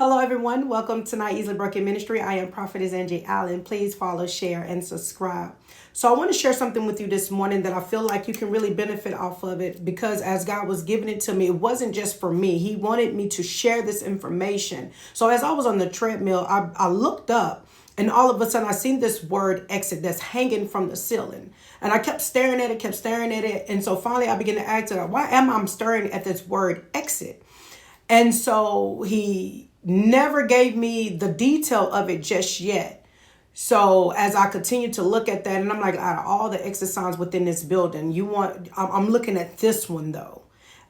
Hello, everyone. Welcome to NEBMinistry. I am Prophetess Angie Allen. Please follow, share, and subscribe. So I want to share something with you this morning that I feel like you can really benefit off of it, because as God was giving it to me, it wasn't just for me. He wanted me to share this information. So as I was on the treadmill, I looked up, and all of a sudden I seen this word exit that's hanging from the ceiling. And I kept staring at it. And so finally I began to ask her, why am I staring at this word exit? And so he never gave me the detail of it just yet. So as I continue to look at that, and I'm like, out of all the exit signs within this building, I'm looking at this one though.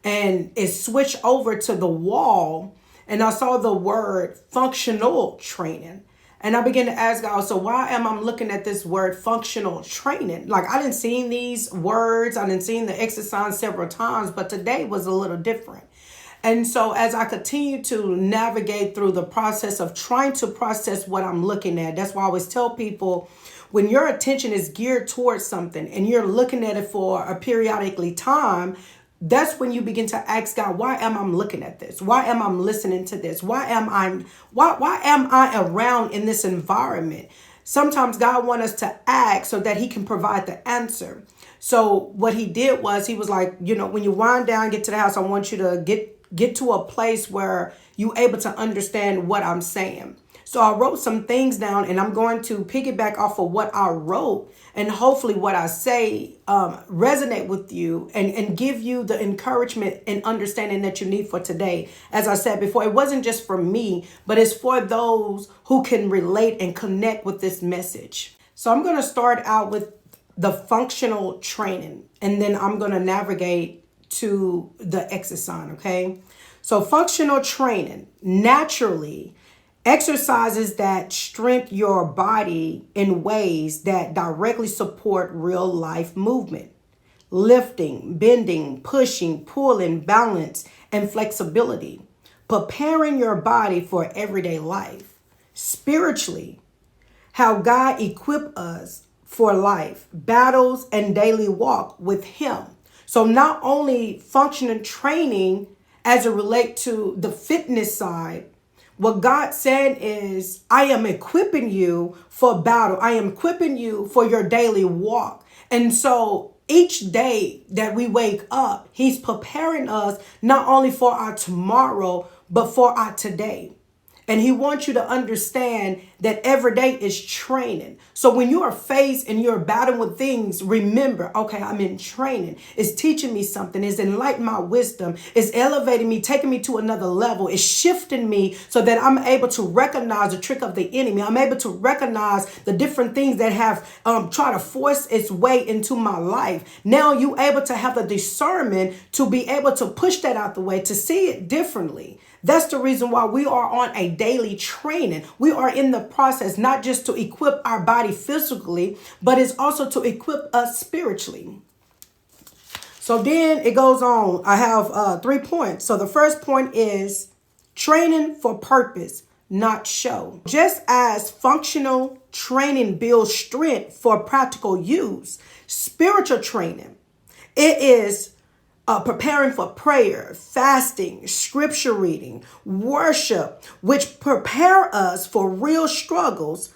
And it switched over to the wall, and I saw the word functional training. And I began to ask God, so why am I looking at this word functional training? Like, I didn't see these words, I didn't see the exit signs several times, but today was a little different. And so as I continue to navigate through the process of trying to process what I'm looking at, that's why I always tell people, when your attention is geared towards something and you're looking at it for a periodically time, that's when you begin to ask God, why am I looking at this? Why am I listening to this? Why am I around in this environment? Sometimes God wants us to ask so that he can provide the answer. So what he did was, he was like, when you wind down, get to the house, I want you to get to a place where you're able to understand what I'm saying. So I wrote some things down, and I'm going to piggyback off of what I wrote, and hopefully what I say resonate with you and give you the encouragement and understanding that you need for today. As I said before, it wasn't just for me, but it's for those who can relate and connect with this message. So I'm going to start out with the functional training, and then I'm going to navigate to the exit sign, okay? So functional training naturally exercises that strengthen your body in ways that directly support real life movement, lifting, bending, pushing, pulling, balance, and flexibility, preparing your body for everyday life. Spiritually, how God equipped us for life, battles, and daily walk with him. So not only functional training as it relates to the fitness side, what God said is, I am equipping you for battle. I am equipping you for your daily walk. And so each day that we wake up, he's preparing us not only for our tomorrow, but for our today. And he wants you to understand that every day is training. So when you are faced and you're battling with things, remember, okay, I'm in training. It's teaching me something. It's enlightening my wisdom. It's elevating me, taking me to another level. It's shifting me so that I'm able to recognize the trick of the enemy. I'm able to recognize the different things that have tried to force its way into my life. Now you're able to have the discernment to be able to push that out the way, to see it differently. That's the reason why we are on a daily training. We are in the process, not just to equip our body physically, but it's also to equip us spiritually. So then it goes on. I have 3 points. So the first point is training for purpose, not show. Just as functional training builds strength for practical use, spiritual training, it is preparing for prayer, fasting, scripture reading, worship, which prepare us for real struggles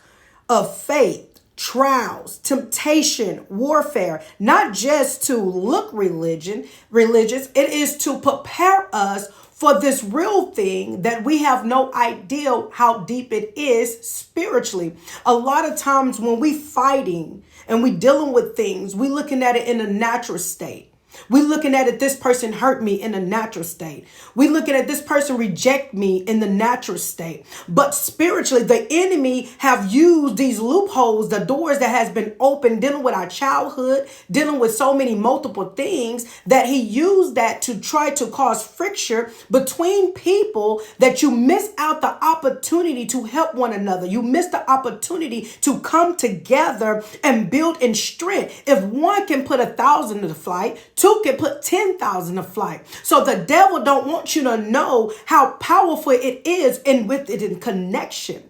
of faith, trials, temptation, warfare, not just to look religious. It is to prepare us for this real thing that we have no idea how deep it is spiritually. A lot of times when we fighting and we dealing with things, we looking at it in a natural state. We're looking at it, this person hurt me in a natural state. We're looking at this person reject me in the natural state. But spiritually, the enemy have used these loopholes, the doors that has been opened, dealing with our childhood, dealing with so many multiple things, that he used that to try to cause friction between people, that you miss out the opportunity to help one another. You miss the opportunity to come together and build in strength. If one can put 1,000 to flight, two can put 10,000 to flight. So the devil don't want you to know how powerful it is and with it in connection.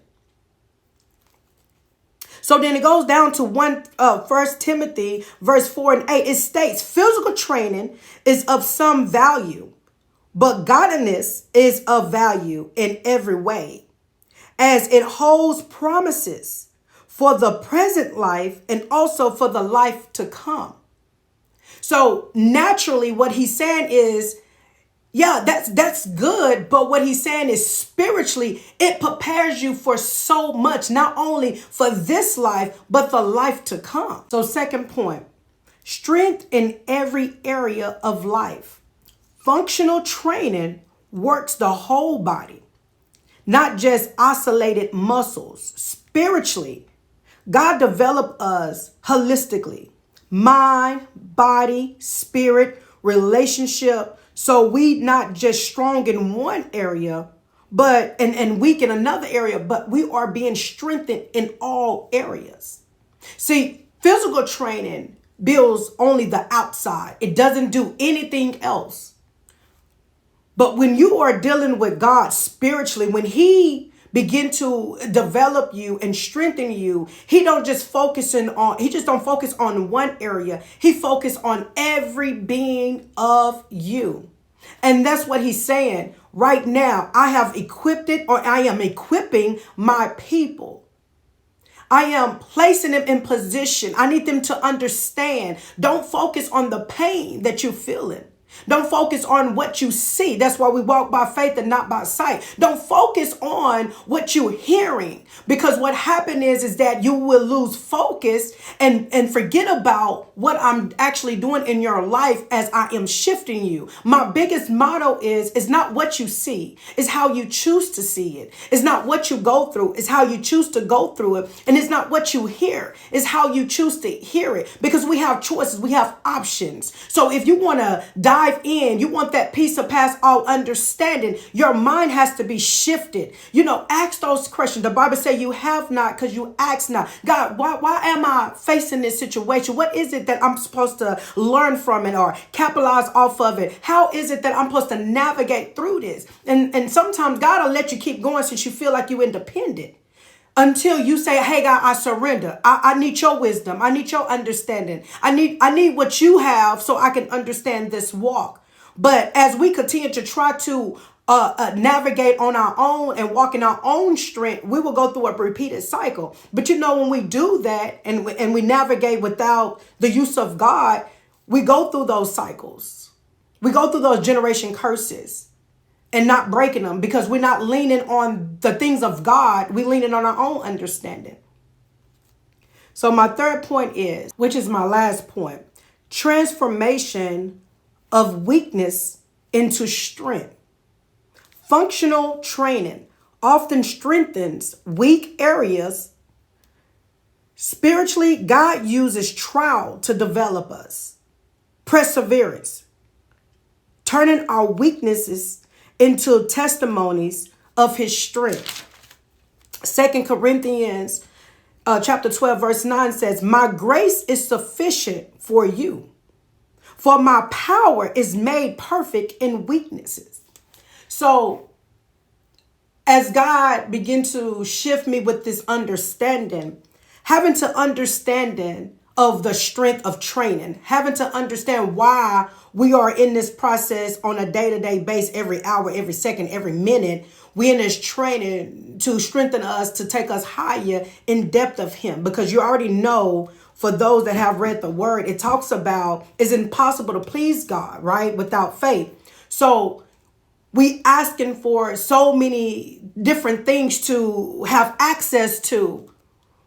So then it goes down to 1 Timothy verse 4 and 8. It states physical training is of some value, But godliness is of value in every way, as it holds promises for the present life and also for the life to come. So naturally, what he's saying is, yeah, that's good. But what he's saying is spiritually, it prepares you for so much, not only for this life, but the life to come. So second point, strength in every area of life. Functional training works the whole body, not just isolated muscles. Spiritually, God developed us holistically, mind, body, spirit, relationship. So we not just strong in one area, but and weak in another area, but we are being strengthened in all areas. See, physical training builds only the outside. It doesn't do anything else. But when you are dealing with God spiritually, when he begin to develop you and strengthen you, he don't just don't focus on one area. He focus on every being of you. And that's what he's saying. Right now, I am equipping my people. I am placing them in position. I need them to understand. Don't focus on the pain that you're feeling. Don't focus on what you see. That's why we walk by faith and not by sight. Don't focus on what you're hearing, because what happened is that you will lose focus and forget about what I'm actually doing in your life as I am shifting you. My biggest motto is not what you see, it's how you choose to see it. It's not what you go through, it's how you choose to go through it. And it's not what you hear, it's how you choose to hear it, because we have choices, we have options. So if you want to dive in, you want that peace of past all understanding, your mind has to be shifted. Ask those questions. The Bible says you have not because you ask not. God, why am I facing this situation? What is it that I'm supposed to learn from it or capitalize off of it? How is it that I'm supposed to navigate through this? And sometimes God will let you keep going since you feel like you're independent, until you say, hey, God, I surrender. I need your wisdom. I need your understanding. I need what you have so I can understand this walk. But as we continue to try to navigate on our own and walk in our own strength, we will go through a repeated cycle. But when we do that and we navigate without the use of God, we go through those cycles. We go through those generation curses and not breaking them, because we're not leaning on the things of God. We're leaning on our own understanding. So my third point is, which is my last point, transformation of weakness into strength. Functional training often strengthens weak areas. Spiritually, God uses trial to develop us. Perseverance, turning our weaknesses into testimonies of his strength. 2 Corinthians chapter 12, verse 9 says, my grace is sufficient for you, for my power is made perfect in weaknesses. So as God began to shift me with this understanding, having to understanding of the strength of training, having to understand why we are in this process on a day-to-day basis, every hour, every second, every minute. We in this training to strengthen us, to take us higher in depth of him. Because you already know, for those that have read the word, it talks about it's impossible to please God, right, without faith. So we asking for so many different things to have access to.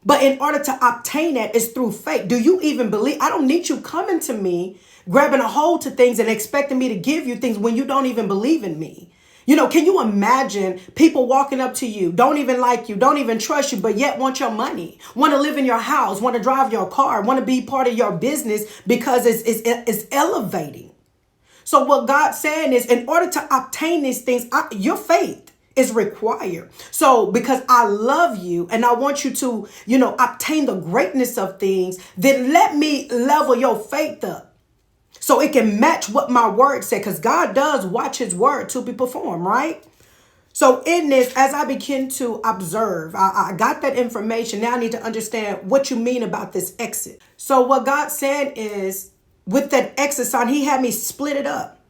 But in order to obtain that is through faith. Do you even believe? I don't need you coming to me, grabbing a hold to things and expecting me to give you things when you don't even believe in me. Can you imagine people walking up to you, don't even like you, don't even trust you, but yet want your money, want to live in your house, want to drive your car, want to be part of your business because it's elevating. So what God's saying is, in order to obtain these things, your faith is required. So because I love you and I want you to, obtain the greatness of things, then let me level your faith up so it can match what my word said, because God does watch his word to be performed, right? So in this, as I begin to observe, I got that information. Now I need to understand what you mean about this exit. So what God said is, with that exit sign, he had me split it up.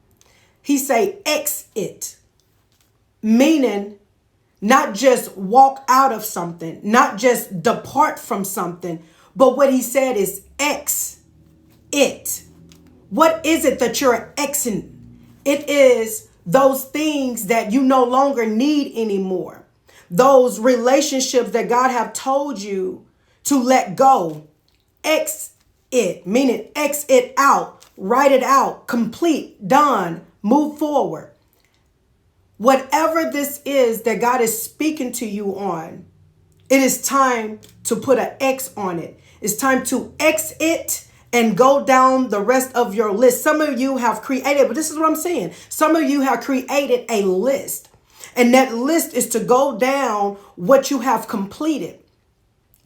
He say exit, meaning not just walk out of something, not just depart from something, but what he said is it. What is it that you're exiting? It is those things that you no longer need anymore. Those relationships that God have told you to let go. Exit, meaning exit out, write it out, complete, done, move forward. Whatever this is that God is speaking to you on, it is time to put an X on it. It's time to exit and go down the rest of your list. Some of you have created, but this is what I'm saying. Some of you have created a list, and that list is to go down what you have completed.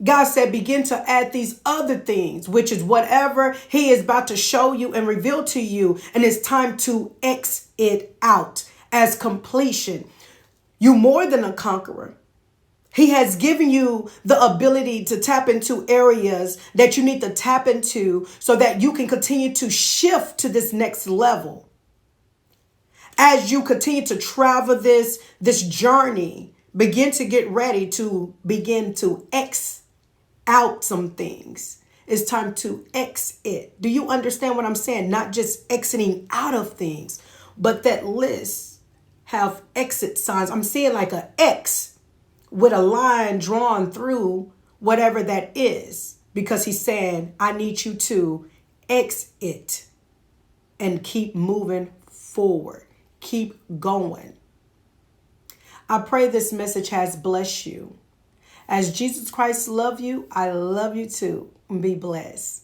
God said, begin to add these other things, which is whatever he is about to show you and reveal to you. And it's time to exit out as completion. You more than a conqueror. He has given you the ability to tap into areas that you need to tap into so that you can continue to shift to this next level. As you continue to travel this journey, begin to get ready to begin to X out some things. It's time to exit. Do you understand what I'm saying? Not just exiting out of things, but that list have exit signs. I'm seeing like an X with a line drawn through whatever that is, because he's saying, I need you to exit and keep moving forward. Keep going. I pray this message has blessed you. As Jesus Christ loves you, I love you too. Be blessed.